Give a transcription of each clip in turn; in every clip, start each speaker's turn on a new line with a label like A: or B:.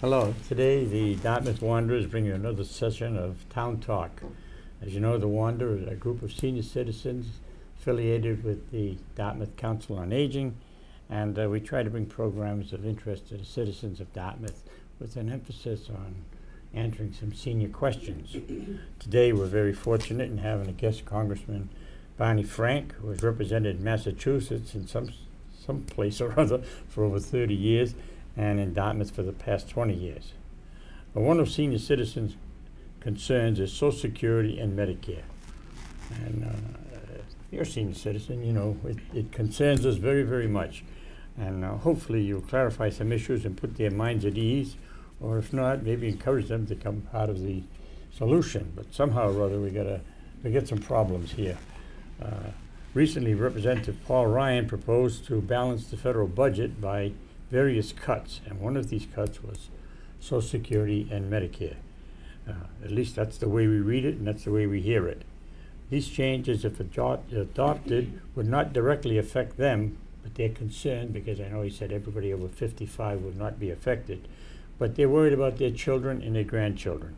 A: Hello. Today, the Dartmouth Wanderers bring you another session of Town Talk. As you know, the Wanderers are a group of senior citizens affiliated with the Dartmouth Council on Aging, and we try to bring programs of interest to the citizens of Dartmouth with an emphasis on answering some senior questions. Today, we're very fortunate in having a guest Congressman, Barney Frank, who has represented Massachusetts in some place or other for over 30 years, and in Dartmouth for the past 20 years. One of senior citizens' concerns is Social Security and Medicare. And you're a senior citizen, you know, it concerns us very, very much. And hopefully you'll clarify some issues and put their minds at ease, or if not, maybe encourage them to become part of the solution. But somehow or other, we get some problems here. Recently, Representative Paul Ryan proposed to balance the federal budget by various cuts, and one of these cuts was Social Security and Medicare. At least that's the way we read it, and that's the way we hear it. These changes, if adopted, would not directly affect them, but they're concerned, because I know he said everybody over 55 would not be affected, but they're worried about their children and their grandchildren.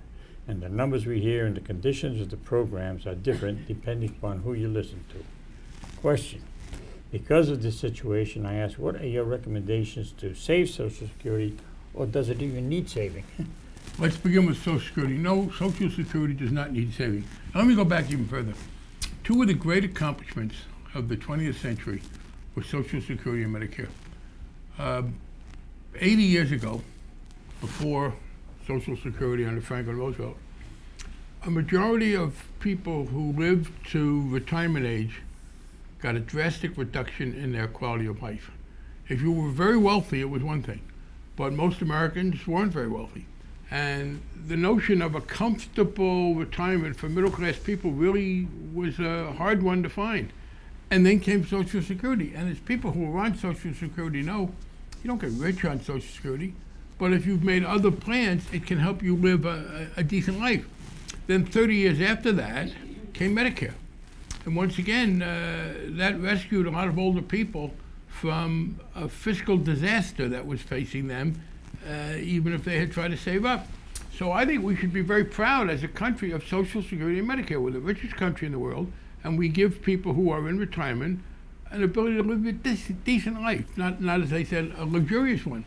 A: And the numbers we hear and the conditions of the programs are different depending upon who you listen to. Question. Because of this situation, I ask, what are your recommendations to save Social Security, or does it even need saving?
B: Let's begin with Social Security. No, Social Security does not need saving. Now, let me go back even further. Two of the great accomplishments of the 20th century were Social Security and Medicare. 80 years ago, before Social Security under Franklin Roosevelt, a majority of people who lived to retirement age got a drastic reduction in their quality of life. If you were very wealthy, it was one thing, but most Americans weren't very wealthy. And the notion of a comfortable retirement for middle-class people really was a hard one to find. And then came Social Security. And as people who are on Social Security know, you don't get rich on Social Security, but if you've made other plans, it can help you live a decent life. Then 30 years after that came Medicare. And once again, that rescued a lot of older people from a fiscal disaster that was facing them, even if they had tried to save up. So I think we should be very proud as a country of Social Security and Medicare. We're the richest country in the world, and we give people who are in retirement an ability to live a decent life, not as I said, a luxurious one.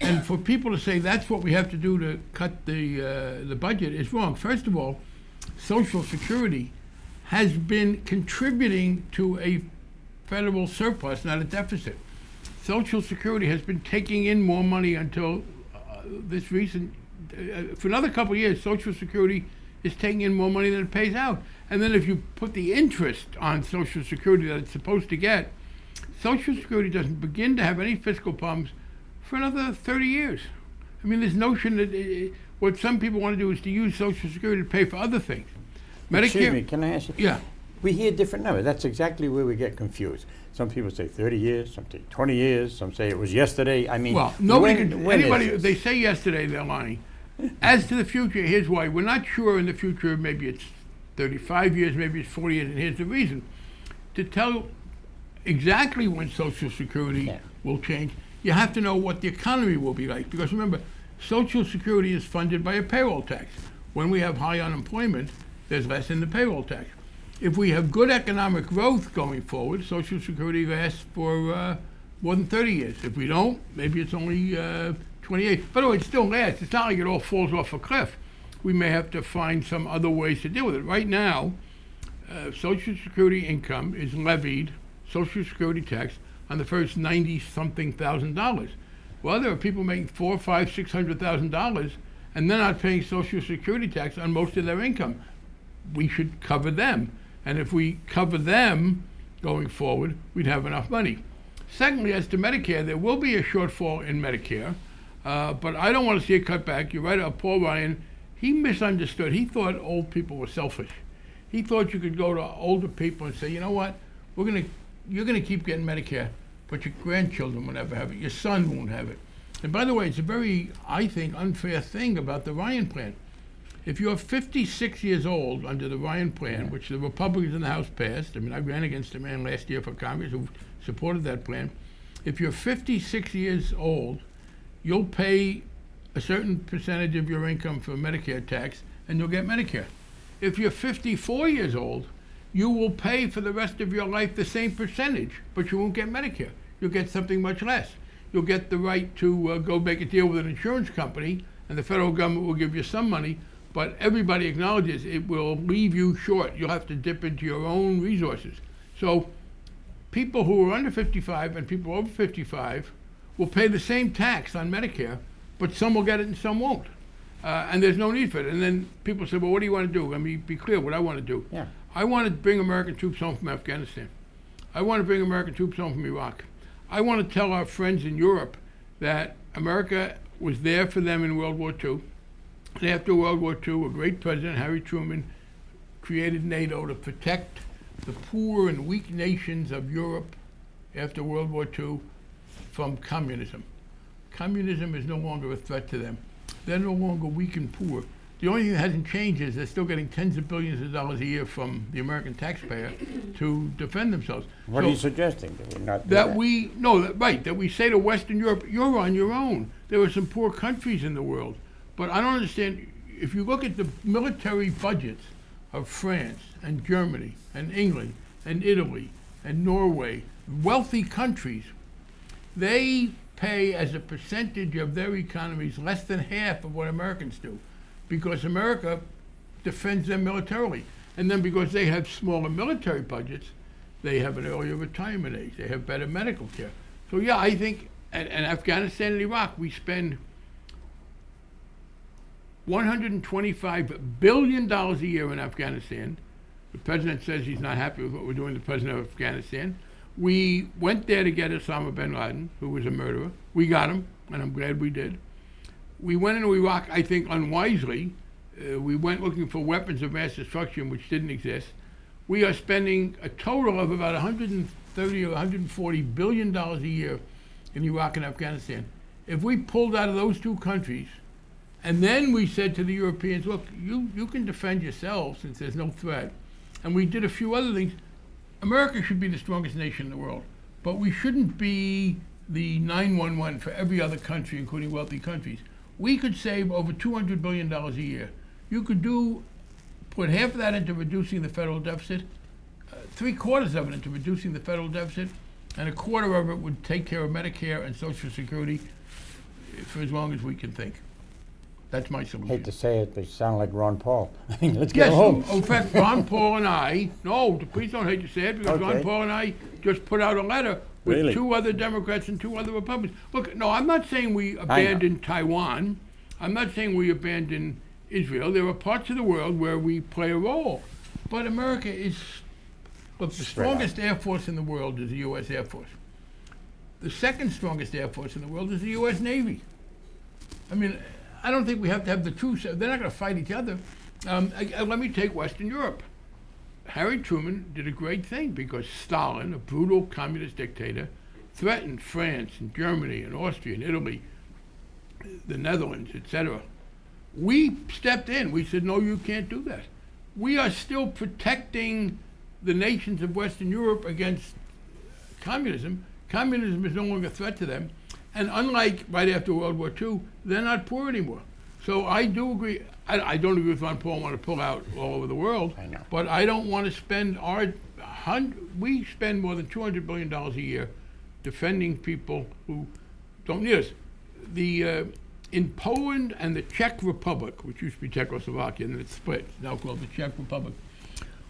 B: And for people to say that's what we have to do to cut the budget is wrong. First of all, Social Security has been contributing to a federal surplus, not a deficit. Social Security has been taking in more money until this recent, for another couple of years, Social Security is taking in more money than it pays out. And then if you put the interest on Social Security that it's supposed to get, Social Security doesn't begin to have any fiscal problems for another 30 years. I mean, this notion that what some people want to do is to use Social Security to pay for other things. Medicare.
A: Excuse me, can I ask you?
B: Yeah.
A: We hear different numbers. That's exactly where we get confused. Some people say 30 years, some say 20 years, some say it was yesterday. I mean,
B: well, nobody
A: when
B: anybody,
A: is
B: they say yesterday, they're lying. As to the future, here's why. We're not sure in the future, maybe it's 35 years, maybe it's 40 years, and here's the reason. To tell exactly when Social Security will change, you have to know what the economy will be like. Because remember, Social Security is funded by a payroll tax. When we have high unemployment, there's less in the payroll tax. If we have good economic growth going forward, Social Security lasts for more than 30 years. If we don't, maybe it's only 28. By the way, it still lasts. It's not like it all falls off a cliff. We may have to find some other ways to deal with it. Right now, Social Security income is levied, Social Security tax, on the first $90-something thousand. Well, there are people making $400,000, $500,000, $600,000, and they're not paying Social Security tax on most of their income. We should cover them. And if we cover them going forward, we'd have enough money. Secondly, as to Medicare, there will be a shortfall in Medicare, but I don't want to see a cutback. You're right, Paul Ryan, he misunderstood. He thought old people were selfish. He thought you could go to older people and say, you know what, you're gonna keep getting Medicare, but your grandchildren will never have it. Your son won't have it. And by the way, it's a very, I think, unfair thing about the Ryan plan. If you're 56 years old under the Ryan plan, which the Republicans in the House passed, I mean, I ran against a man last year for Congress who supported that plan. If you're 56 years old, you'll pay a certain percentage of your income for Medicare tax, and you'll get Medicare. If you're 54 years old, you will pay for the rest of your life the same percentage, but you won't get Medicare. You'll get something much less. You'll get the right to go make a deal with an insurance company, and the federal government will give you some money, but everybody acknowledges it will leave you short. You'll have to dip into your own resources. So people who are under 55 and people over 55 will pay the same tax on Medicare, but some will get it and some won't. And there's no need for it. And then people say, well, what do you want to do? Let me be clear what I want to do.
A: Yeah.
B: I want to bring American troops home from Afghanistan. I want to bring American troops home from Iraq. I want to tell our friends in Europe that America was there for them in World War II. And after World War II, a great president, Harry Truman, created NATO to protect the poor and weak nations of Europe after World War II from communism. Communism is no longer a threat to them. They're no longer weak and poor. The only thing that hasn't changed is they're still getting tens of billions of dollars a year from the American taxpayer to defend themselves.
A: What
B: So
A: are you suggesting? That we not do
B: that we no that, right that we say to Western Europe, you're on your own. There are some poor countries in the world, but I don't understand. If you look at the military budgets of France and Germany and England and Italy and Norway, wealthy countries, they pay as a percentage of their economies less than half of what Americans do, because America defends them militarily. And then because they have smaller military budgets, they have an earlier retirement age, they have better medical care. So yeah, I think in Afghanistan and Iraq, we spend $125 billion a year in Afghanistan. The president says he's not happy with what we're doing, the president of Afghanistan. We went there to get Osama bin Laden, who was a murderer. We got him, and I'm glad we did. We went into Iraq, I think, unwisely. We went looking for weapons of mass destruction, which didn't exist. We are spending a total of about 130 or 140 billion dollars a year in Iraq and Afghanistan. If we pulled out of those two countries, and then we said to the Europeans, look, you can defend yourselves since there's no threat, and we did a few other things, America should be the strongest nation in the world, but we shouldn't be the 911 for every other country, including wealthy countries. We could save over $200 billion a year. You could put half of that into reducing the federal deficit, 3/4 of it into reducing the federal deficit, and a quarter of it would take care of Medicare and Social Security for as long as we can think. That's my solution.
A: Hate to say it, but you sound like Ron Paul. Let's get
B: Yes,
A: home.
B: in fact, Ron Paul and I, no, please don't hate to say it, because Ron
A: Okay.
B: Paul and I just put out a letter with
A: Really?
B: 2 other Democrats and 2 other Republicans. Look, no, I'm not saying we abandon Taiwan. I'm not saying we abandon Israel. There are parts of the world where we play a role. But America is, look, the
A: Straight
B: strongest Air Force in the world is the U.S. Air Force. The second strongest Air Force in the world is the U.S. Navy. I mean, I don't think we have to have the two. They're not going to fight each other. Let me take Western Europe. Harry Truman did a great thing because Stalin, a brutal communist dictator, threatened France and Germany and Austria and Italy, the Netherlands, etc. We stepped in. We said, no, you can't do that. We are still protecting the nations of Western Europe against communism. Communism is no longer a threat to them. And unlike right after World War II, they're not poor anymore. So I do agree. I don't agree with Ron Paul want to pull out all over the world.
A: I know.
B: But I don't want to spend we spend more than $200 billion a year defending people who don't need us. In Poland and the Czech Republic, which used to be Czechoslovakia, and it's split, it's now called the Czech Republic,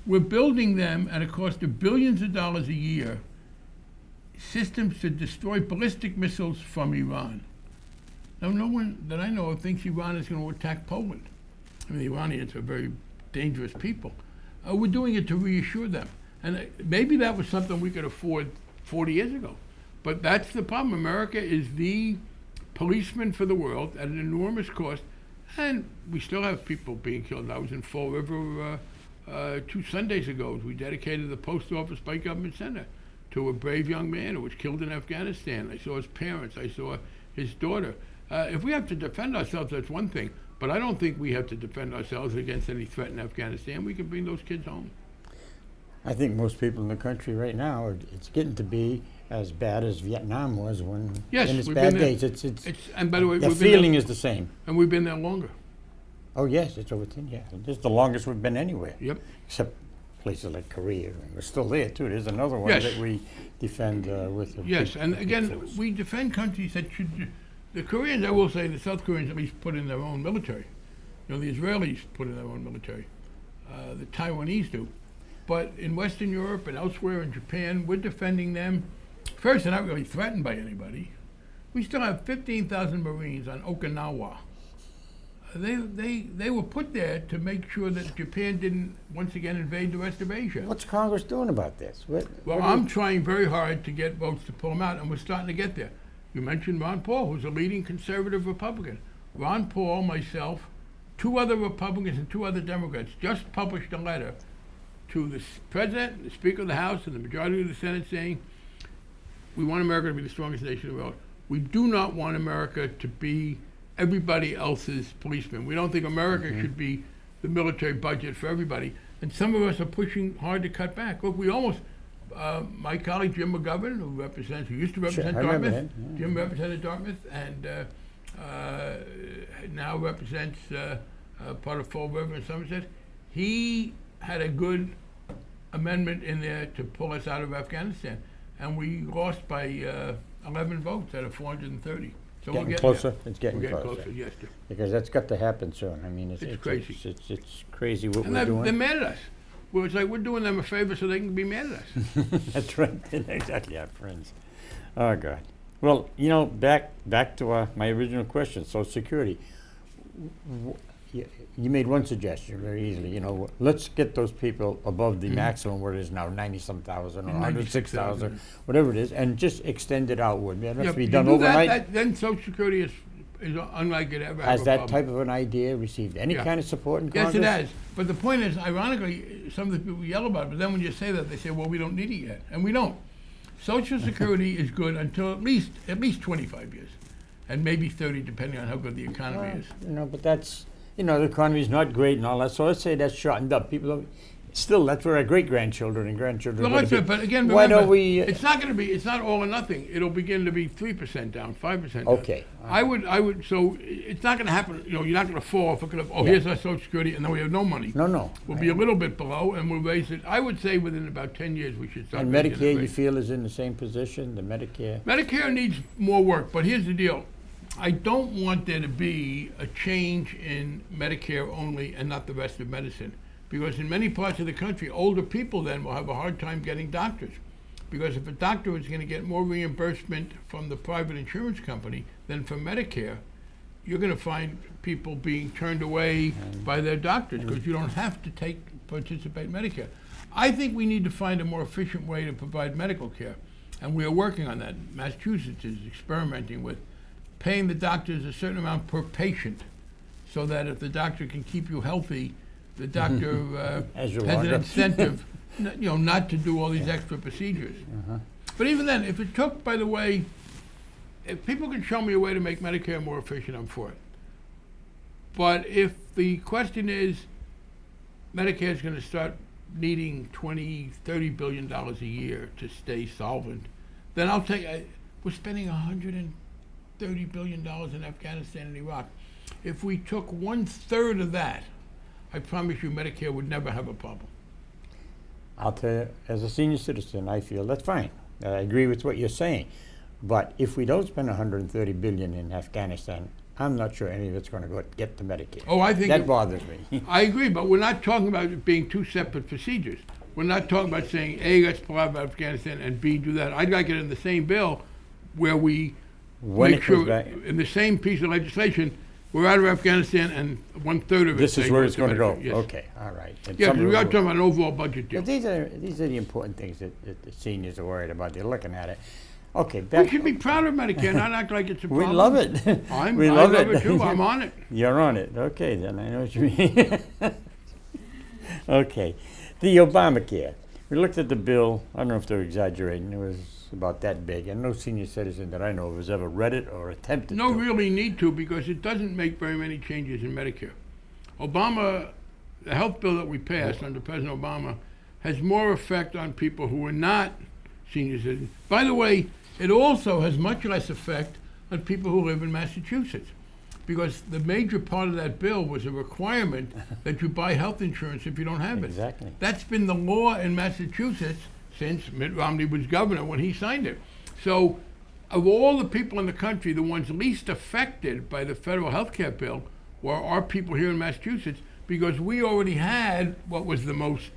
B: we're building them at a cost of billions of dollars a year, systems to destroy ballistic missiles from Iran. Now, no one that I know of thinks Iran is going to attack Poland. I mean, the Iranians are very dangerous people. We're doing it to reassure them. And maybe that was something we could afford 40 years ago. But that's the problem. America is the policeman for the world at an enormous cost. And we still have people being killed. I was in Fall River 2 Sundays ago. We dedicated the post office by Government Center to a brave young man who was killed in Afghanistan. I saw his parents. I saw his daughter. If we have to defend ourselves, that's one thing. But I don't think we have to defend ourselves against any threat in Afghanistan. We can bring those kids home.
A: I think most people in the country right now, it's getting to be, as bad as Vietnam was when
B: Yes,
A: in its
B: we've
A: bad
B: been there.
A: days. It's
B: And by the way,
A: the
B: we've been
A: feeling
B: there,
A: is the same.
B: and we've been there longer.
A: Oh yes, it's over 10 years. This is the longest we've been anywhere.
B: Yep.
A: Except places like Korea. We're still there too. There's another one
B: Yes.
A: that we defend with. A
B: Yes,
A: big-
B: and
A: big
B: again,
A: force.
B: we defend countries that should. The Koreans, I will say, the South Koreans at least put in their own military. You know, the Israelis put in their own military. The Taiwanese do. But in Western Europe and elsewhere in Japan, we're defending them. First, they're not really threatened by anybody. We still have 15,000 Marines on Okinawa. They were put there to make sure that Japan didn't once again invade the rest of Asia.
A: What's Congress doing about this?
B: Well, I'm trying very hard to get votes to pull them out, and we're starting to get there. You mentioned Ron Paul, who's a leading conservative Republican. Ron Paul, myself, 2 other Republicans and 2 other Democrats just published a letter to the President, the Speaker of the House, and the majority of the Senate saying, we want America to be the strongest nation in the world. We do not want America to be everybody else's policeman. We don't think America should be the military budget for everybody. And some of us are pushing hard to cut back. Look, we almost, my colleague Jim McGovern, who used to represent
A: I remember
B: Dartmouth,
A: him, yeah.
B: Jim represented Dartmouth, and now represents part of Fall River and Somerset. He had a good amendment in there to pull us out of Afghanistan, and we lost by 11 votes out of 430. So we're
A: Getting
B: getting
A: closer.
B: there.
A: It's getting
B: We're
A: closer.
B: closer, yes, Jim.
A: Because that's got to happen soon. I mean,
B: It's crazy.
A: It's crazy what
B: And
A: we're
B: they're
A: doing.
B: mad at us. Well, it's like we're doing them a favor so they can be mad at us.
A: That's right. Exactly, our friends. Oh God. Well, you know, back to my original question. Social Security. You made one suggestion very easily. You know, let's get those people above the maximum where it is now, 90-some thousand or 106,000, whatever it is, and just extend it outward. It doesn't have to be
B: you
A: done
B: do that,
A: overnight.
B: then Social Security is unlike it ever
A: Has
B: have a
A: that
B: problem.
A: type of an idea received any
B: Yeah.
A: kind of support in
B: Yes,
A: Congress?
B: it has. But the point is, ironically, some of the people yell about it, but then when you say that, they say, well, we don't need it yet. And we don't. Social Security is good until at least 25 years, and maybe 30, depending on how good the economy is.
A: You know, but that's, you know, the economy is not great and all that. So let's say that's shortened up. People don't, still, that's where our great-grandchildren and grandchildren
B: Well,
A: are
B: that's
A: gonna
B: it.
A: be.
B: But again,
A: Why
B: remember,
A: don't we?
B: it's not going to be. It's not all or nothing. It'll begin to be 3% down, 5% down.
A: Okay.
B: I would. So it's not going to happen. You know, you're not going to fall off a cliff. Oh,
A: Yeah.
B: here's our Social Security, and then we have no money.
A: No.
B: We'll be a little bit below, and we'll raise it. I would say within about 10 years we should start.
A: And
B: raising
A: Medicare,
B: that
A: you
B: rate.
A: feel, is in the same position, the Medicare?
B: Medicare needs more work, but here's the deal. I don't want there to be a change in Medicare only and not the rest of medicine. Because in many parts of the country, older people then will have a hard time getting doctors. Because if a doctor is going to get more reimbursement from the private insurance company than from Medicare, you're going to find people being turned away by their doctors because you don't have to participate in Medicare. I think we need to find a more efficient way to provide medical care, and we are working on that. Massachusetts is experimenting with paying the doctors a certain amount per patient, so that if the doctor can keep you healthy, the doctor
A: As
B: has
A: you're
B: an
A: longer.
B: incentive, not to do all these extra procedures. But even then, if it took, by the way, if people can show me a way to make Medicare more efficient, I'm for it. But if the question is, Medicare is going to start needing $20-30 billion a year to stay solvent, then I'll take. We're spending $130 billion in Afghanistan and Iraq. If we took 1/3 of that, I promise you Medicare would never have a problem.
A: I'll tell you, as a senior citizen, I feel that's fine. I agree with what you're saying. But if we don't spend $130 billion in Afghanistan, I'm not sure any of it's going to go get to Medicare.
B: Oh, I think
A: that bothers me.
B: I agree, but we're not talking about it being 2 separate procedures. We're not talking about saying, A, let's pull out of Afghanistan, and B, do that. I'd like it in the same bill where we
A: When
B: make
A: it comes
B: sure,
A: back,
B: in the same piece of legislation, we're out of Afghanistan and 1/3 of it.
A: this is
B: say
A: where
B: goes
A: it's going to go.
B: Medicare. Yes.
A: Okay, all right. And
B: Yeah,
A: some
B: because
A: of
B: we
A: it
B: are
A: will-
B: talking about an overall budget deal.
A: But these are the important things that the seniors are worried about. They're looking at it. Okay,
B: We
A: back.
B: should be proud of Medicare, not act like it's a
A: We
B: problem.
A: love it. We
B: I
A: love
B: love it too. I'm on it.
A: You're on it. Okay, then I know what you mean. Okay, the Obamacare. We looked at the bill. I don't know if they're exaggerating. It was about that big, and no senior citizen that I know of has ever read it or attempted
B: No,
A: to.
B: really need to, because it doesn't make very many changes in Medicare. Obama, the health bill that we passed under President Obama, has more effect on people who are not senior citizens. By the way, it also has much less effect on people who live in Massachusetts, because the major part of that bill was a requirement that you buy health insurance if you don't have it.
A: Exactly.
B: That's been the law in Massachusetts since Mitt Romney was governor when he signed it. So, of all the people in the country, the ones least affected by the federal health care bill were our people here in Massachusetts, because we already had what was the most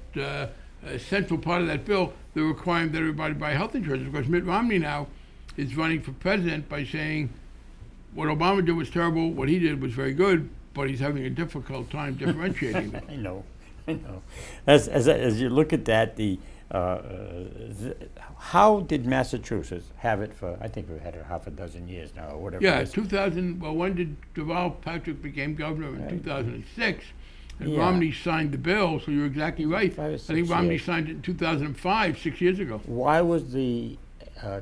B: central part of that bill, the requirement that everybody buy health insurance. Because Mitt Romney now is running for president by saying what Obama did was terrible, what he did was very good, but he's having a difficult time differentiating them.
A: I know. As you look at that, how did Massachusetts have it for? I think we've had it half a dozen years now, or whatever.
B: Yeah,
A: it is.
B: 2000. Well, when did Deval Patrick became governor in
A: Right.
B: 2006? And
A: Yeah.
B: Romney signed the bill, so you're exactly right.
A: 5 or
B: I
A: 6
B: think Romney
A: years.
B: signed it in 2005, 6 years ago.
A: Why was the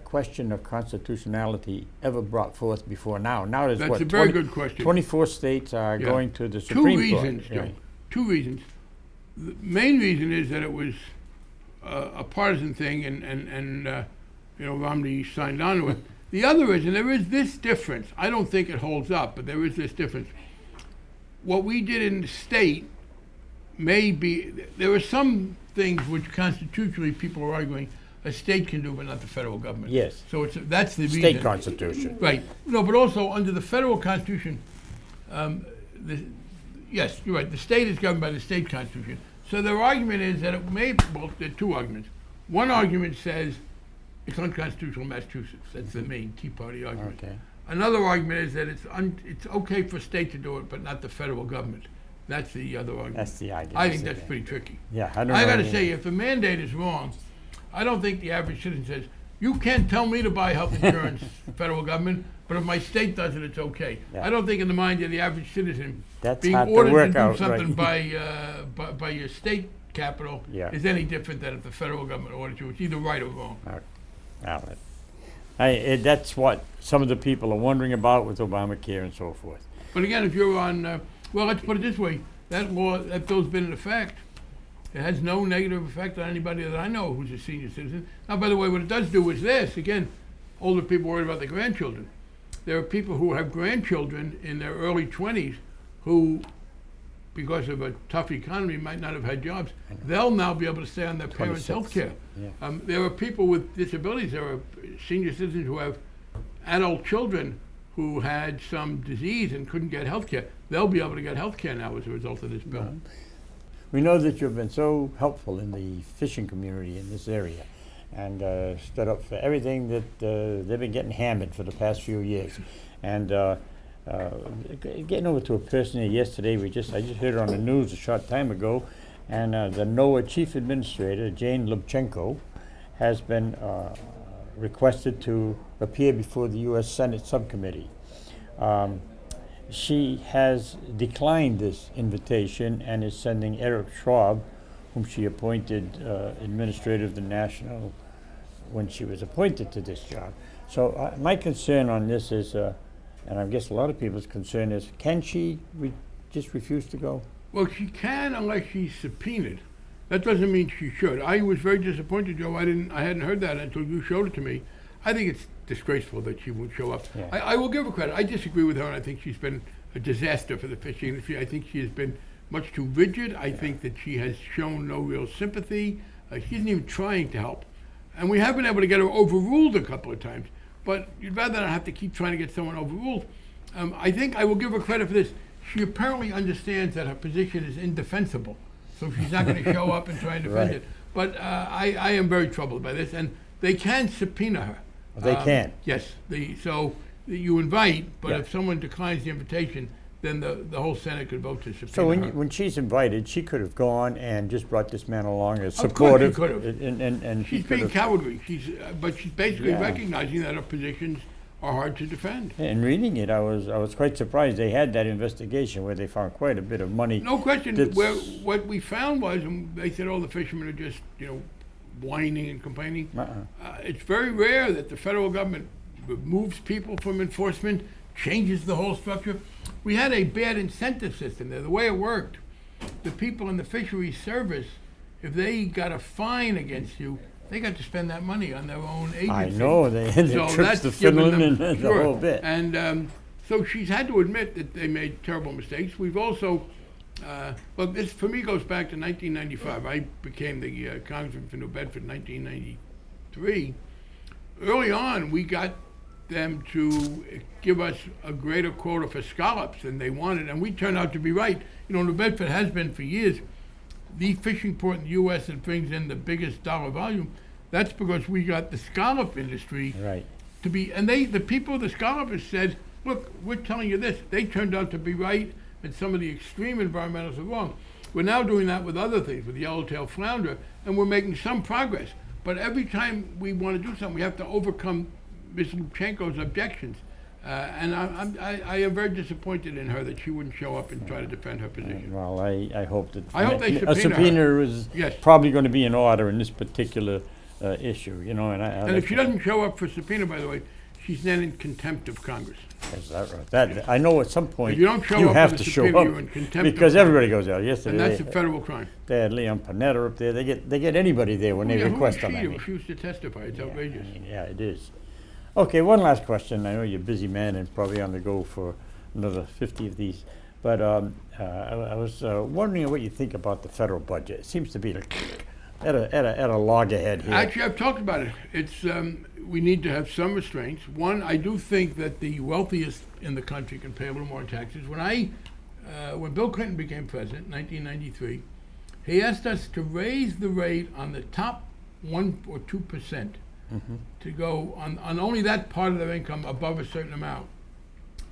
A: question of constitutionality ever brought forth before now? Now there's
B: That's
A: what,
B: a very
A: 20
B: good question.
A: 24 states are
B: Yeah.
A: going to the
B: Two
A: Supreme
B: reasons,
A: Court.
B: Joe.
A: Right.
B: Two reasons. The main reason is that it was a partisan thing, and Romney signed on to it. The other is, and there is this difference. I don't think it holds up, but there is this difference. What we did in the state may be. There are some things which constitutionally people are arguing a state can do, but not the federal government.
A: Yes.
B: So that's the reason.
A: State constitution.
B: Right. No, but also under the federal constitution, yes, you're right. The state is governed by the state constitution. So their argument is that it may. Well, there are two arguments. One argument says it's unconstitutional in Massachusetts. That's the main Tea Party argument.
A: Okay.
B: Another argument is that it's okay for state to do it, but not the federal government. That's the other argument.
A: That's the argument.
B: I think that's pretty tricky.
A: Yeah, I don't know.
B: I got to
A: anything.
B: say, if the mandate is wrong, I don't think the average citizen says, you can't tell me to buy health insurance, federal government, but if my state does it, it's okay.
A: Yeah.
B: I don't think in the mind of the average citizen,
A: That's
B: being
A: hard to
B: ordered
A: work
B: do
A: out,
B: something
A: right.
B: by your state capital
A: Yeah.
B: is any different than if the federal government orders you. It's either right or wrong.
A: Now, that's what some of the people are wondering about with Obamacare and so forth.
B: But again, if you're on, well, let's put it this way, that bill's been in effect. It has no negative effect on anybody that I know who's a senior citizen. Now, by the way, what it does do is this. Again, older people worried about their grandchildren. There are people who have grandchildren in their early 20s who, because of a tough economy, might not have had jobs. They'll now be able to stay on their parents'
A: 26.
B: health care.
A: Yeah.
B: There are people with disabilities. There are senior citizens who have adult children who had some disease and couldn't get health care. They'll be able to get health care now as a result of this bill.
A: Right. We know that you've been so helpful in the fishing community in this area and stood up for everything that they've been getting hammered for the past few years. And getting over to a person here yesterday, I just heard it on the news a short time ago, and the NOAA Chief Administrator, Jane Lubchenco, has been requested to appear before the U.S. Senate Subcommittee. She has declined this invitation and is sending Eric Schwab, whom she appointed administrator of the National when she was appointed to this job. So my concern on this is, and I guess a lot of people's concern is, can she just refuse to go?
B: Well, she can unless she's subpoenaed. That doesn't mean she should. I was very disappointed, Joe. I hadn't heard that until you showed it to me. I think it's disgraceful that she won't show up.
A: Yeah.
B: I will give her credit. I disagree with her, and I think she's been a disaster for the fishing industry. I think she has been much too rigid. I think that she has shown no real sympathy. She isn't even trying to help. And we have been able to get her overruled a couple of times. But you'd rather not have to keep trying to get someone overruled. I think I will give her credit for this. She apparently understands that her position is indefensible. So she's not going to show up and try and defend
A: Right.
B: it. But I am very troubled by this. And they can subpoena her.
A: They can?
B: Yes. So you invite, but
A: Yeah.
B: if someone declines the invitation, then the whole Senate could vote to subpoena
A: So
B: her.
A: when she's invited, she could have gone and just brought this man along as
B: Of course she
A: supportive.
B: could have.
A: And she
B: She's
A: could
B: being
A: have.
B: cowardly. But she's basically
A: Yeah.
B: recognizing that her positions are hard to defend.
A: In reading it, I was quite surprised. They had that investigation where they found quite a bit of money.
B: No question.
A: That's-
B: What we found was, and they said, the fishermen are just, whining and complaining. It's very rare that the federal government removes people from enforcement, changes the whole structure. We had a bad incentive system there. The way it worked, the people in the fisheries service, if they got a fine against you, they got to spend that money on their own agency.
A: I know, they had
B: So
A: the trips
B: that's
A: to
B: given
A: Finland
B: them-
A: and the
B: sure.
A: whole bit.
B: And so she's had to admit that they made terrible mistakes. We've also, well, this for me goes back to 1995. I became the congressman for New Bedford in 1993. Early on, we got them to give us a greater quota for scallops than they wanted, and we turned out to be right. You know, New Bedford has been for years the fishing port in the U.S. that brings in the biggest dollar volume. That's because we got the scallop industry
A: Right.
B: to be, and the people, the scholars said, look, we're telling you this. They turned out to be right, and some of the extreme environmentalists are wrong. We're now doing that with other things, with yellowtail flounder, and we're making some progress. But every time we want to do something, we have to overcome Ms. Lubchenko's objections. And I am very disappointed in her that she wouldn't show up and try to defend her position.
A: Well, I hope that
B: I hope they
A: a
B: subpoena
A: subpoena is
B: Yes.
A: probably going to be in order in this particular issue, you know, and
B: And if she doesn't show up for subpoena, by the way, she's then in contempt of Congress.
A: Is that right? That, I know at some point
B: If you don't show up
A: have
B: for
A: to
B: the
A: show
B: subpoena,
A: up
B: you're in contempt of
A: because
B: Congress.
A: everybody goes out.
B: And
A: Yesterday,
B: that's a federal crime.
A: they had Leon Panetta up there. They get anybody there when they
B: Yeah,
A: request
B: who
A: them.
B: is
A: I
B: she to
A: mean.
B: refuse to testify? It's outrageous.
A: I mean, yeah, it is. Okay, one last question. I know you're a busy man and probably on the go for another 50 of these. But I was wondering what you think about the federal budget. It seems to be like at a loggerhead here.
B: Actually, I've talked about it. It's we need to have some restraints. One, I do think that the wealthiest in the country can pay a little more in taxes. When Bill Clinton became president in 1993, he asked us to raise the rate on the top 1 or 2% to go on only that part of their income above a certain amount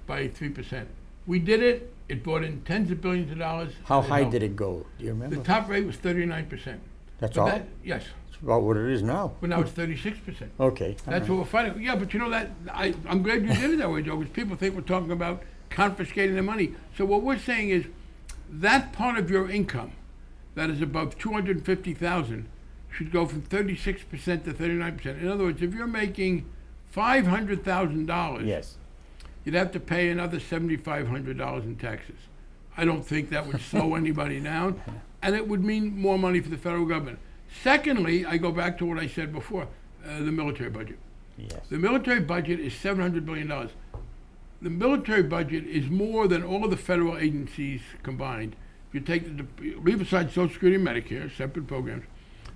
B: by 3%. We did it. It brought in tens of billions of dollars.
A: How
B: and
A: high
B: helped.
A: did it go? Do you remember?
B: The top rate was 39%.
A: That's
B: But
A: all?
B: yes,
A: It's about what it is now.
B: but now it's 36%.
A: Okay. all
B: That's
A: right.
B: what we're fighting. Yeah, but you know that I'm glad you did it that way, Joe, because people think we're talking about confiscating the money. So what we're saying is that part of your income that is above 250,000 should go from 36% to 39%. In other words, if you're making $500,000,
A: Yes.
B: you'd have to pay another $7,500 in taxes. I don't think that would slow anybody down, and it would mean more money for the federal government. Secondly, I go back to what I said before, the military budget.
A: Yes.
B: The military budget is $700 billion. The military budget is more than all of the federal agencies combined. If you take leave aside Social Security and Medicare, separate programs,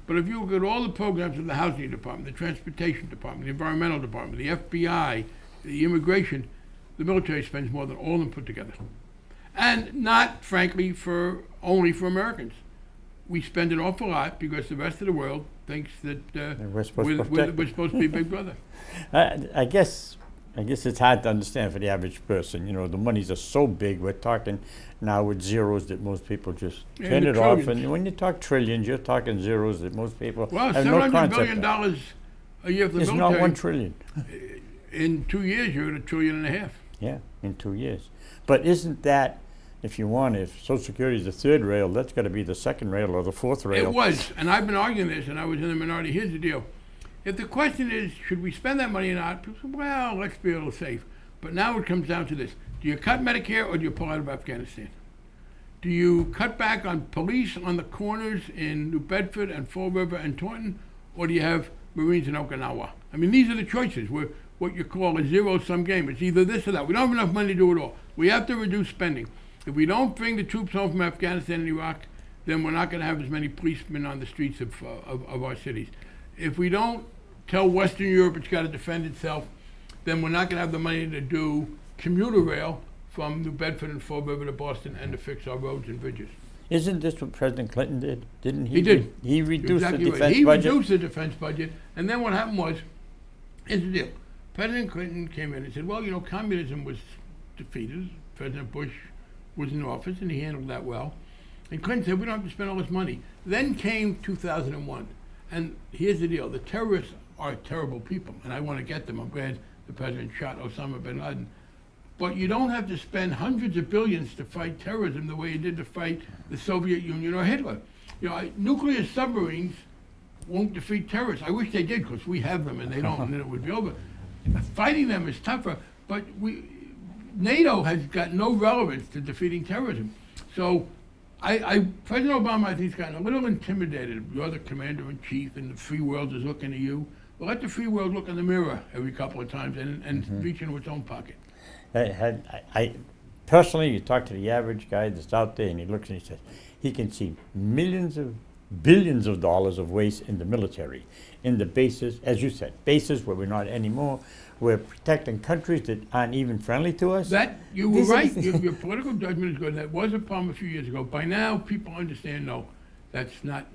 B: but if you look at all the programs of the Housing Department, the Transportation Department, the Environmental Department, the FBI, the Immigration, the military spends more than all of them put together. And not, frankly, only for Americans. We spend an awful lot because the rest of the world thinks that
A: we're supposed to protect
B: we're supposed to be Big Brother.
A: I guess it's hard to understand for the average person. You know, the monies are so big. We're talking now with zeros that most people just
B: Yeah,
A: turn
B: the
A: it off.
B: trillions.
A: And when you talk trillions, you're talking zeros that most people
B: Well,
A: have no
B: $700
A: concept
B: billion
A: of.
B: a year for the
A: It's
B: military.
A: not 1 trillion.
B: In 2 years, you're at $1.5 trillion.
A: Yeah, in 2 years. But isn't that, if Social Security is the third rail, that's got to be the second rail or the fourth rail.
B: It was, and I've been arguing this, and I was in the minority. Here's the deal. If the question is, should we spend that money or not, people say, well, let's be a little safe. But now it comes down to this. Do you cut Medicare or do you pull out of Afghanistan? Do you cut back on police on the corners in New Bedford and Fall River and Taunton, or do you have Marines in Okinawa? I mean, these are the choices. We're what you call a zero-sum game. It's either this or that. We don't have enough money to do it all. We have to reduce spending. If we don't bring the troops home from Afghanistan and Iraq, then we're not going to have as many policemen on the streets of our cities. If we don't tell Western Europe it's got to defend itself, then we're not going to have the money to do commuter rail from New Bedford and Fall River to Boston and to fix our roads and bridges.
A: Isn't this what President Clinton did? Didn't he?
B: He did.
A: He reduced
B: Exactly
A: the
B: right.
A: defense
B: He
A: budget.
B: reduced the defense budget, and then what happened was, here's the deal. President Clinton came in and said, well, you know, communism was defeated. President Bush was in office, and he handled that well. And Clinton said, we don't have to spend all this money. Then came 2001, and here's the deal. The terrorists are terrible people, and I want to get them. I'm glad the president shot Osama bin Laden. But you don't have to spend hundreds of billions to fight terrorism the way you did to fight the Soviet Union or Hitler. You know, nuclear submarines won't defeat terrorists. I wish they did, because we have them and they don't, and then it would be over. Fighting them is tougher, but NATO has got no relevance to defeating terrorism. So President Obama, I think, has gotten a little intimidated. You're the commander-in-chief, and the free world is looking at you. Well, let the free world look in the mirror every couple of times and reach into its own pocket.
A: I personally, you talk to the average guy that's out there, and he looks and he says he can see billions of dollars of waste in the military, in the bases, as you said, bases where we're not anymore. We're protecting countries that aren't even friendly to us.
B: That you were right. Your political judgment is good. That was a problem a few years ago. By now, people understand. No, that's not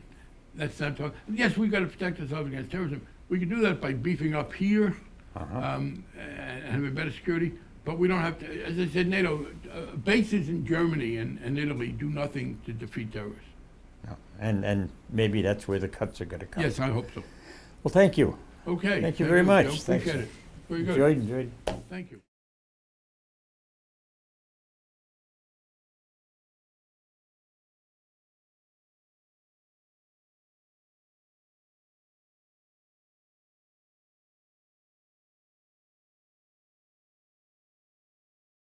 B: talk. Yes, we've got to protect ourselves against terrorism. We can do that by beefing up here and having better security. But we don't have to. As I said, NATO bases in Germany and Italy do nothing to defeat terrorists.
A: No. And maybe that's where the cuts are going to come.
B: Yes, I hope so.
A: Well, thank you.
B: Okay.
A: Thank you very much.
B: Joe. Appreciate
A: Thanks.
B: it. Very good.
A: Enjoyed.
B: Thank you.